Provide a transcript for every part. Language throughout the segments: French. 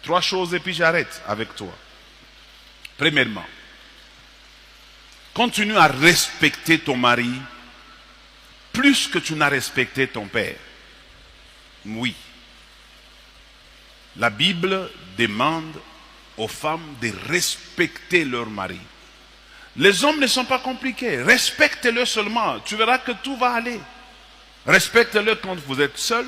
3 choses et puis j'arrête avec toi. Premièrement, continue à respecter ton mari plus que tu n'as respecté ton père. Oui. La Bible demande aux femmes de respecter leur mari. Les hommes ne sont pas compliqués. Respecte-le seulement. Tu verras que tout va aller. Respecte-le quand vous êtes seul.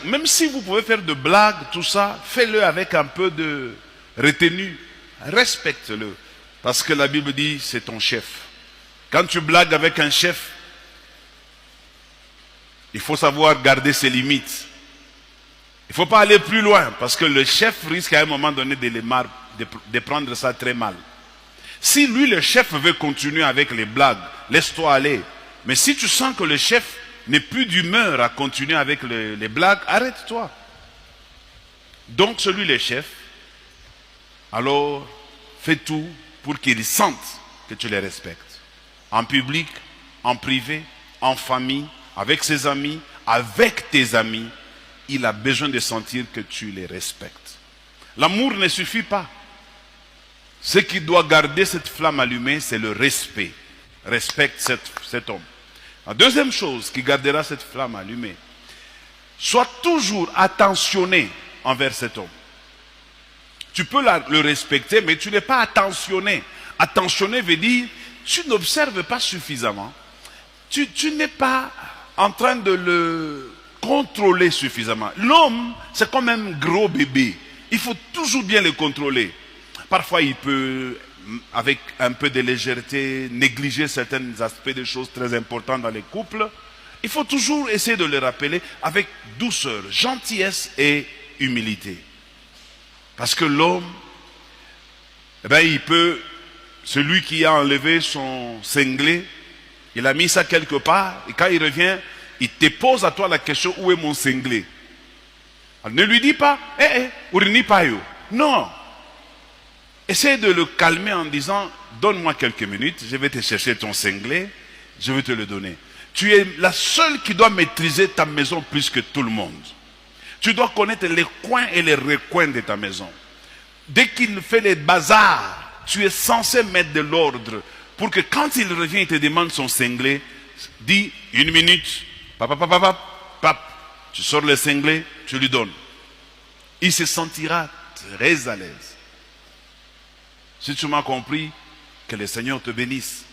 Même si vous pouvez faire de blagues, tout ça, fais-le avec un peu de retenue. Respecte-le. Parce que la Bible dit, c'est ton chef. Quand tu blagues avec un chef, il faut savoir garder ses limites. Il ne faut pas aller plus loin, parce que le chef risque à un moment donné de prendre ça très mal. Si lui, le chef, veut continuer avec les blagues, laisse-toi aller. Mais si tu sens que le chef n'est plus d'humeur à continuer avec les blagues, arrête-toi. Donc, celui le chef, alors fais tout pour qu'il sente que tu les respectes. En public, en privé, en famille, avec ses amis, avec tes amis, il a besoin de sentir que tu les respectes. L'amour ne suffit pas. Ce qui doit garder cette flamme allumée, c'est le respect. Respecte cet homme. La deuxième chose qui gardera cette flamme allumée, sois toujours attentionné envers cet homme. Tu peux le respecter, mais tu n'es pas attentionné. Attentionné veut dire, tu n'observes pas suffisamment. Tu n'es pas en train de le contrôler suffisamment. L'homme, c'est comme un gros bébé. Il faut toujours bien le contrôler. Parfois, il peut, avec un peu de légèreté, négliger certains aspects des choses très importantes dans les couples. Il faut toujours essayer de le rappeler avec douceur, gentillesse et humilité. Parce que l'homme, il peut, celui qui a enlevé son cinglé, il a mis ça quelque part, et quand il revient, il te pose à toi la question, où est mon cinglé? Alors, ne lui dis pas, urini payo. Non. Essaye de le calmer en disant, donne-moi quelques minutes, je vais te chercher ton cinglé, je vais te le donner. Tu es la seule qui doit maîtriser ta maison plus que tout le monde. Tu dois connaître les coins et les recoins de ta maison. Dès qu'il fait les bazars, tu es censé mettre de l'ordre pour que quand il revient, il te demande son cinglé, dis 1 minute, tu sors le cinglé, tu lui donnes. Il se sentira très à l'aise. Si tu m'as compris, que le Seigneur te bénisse.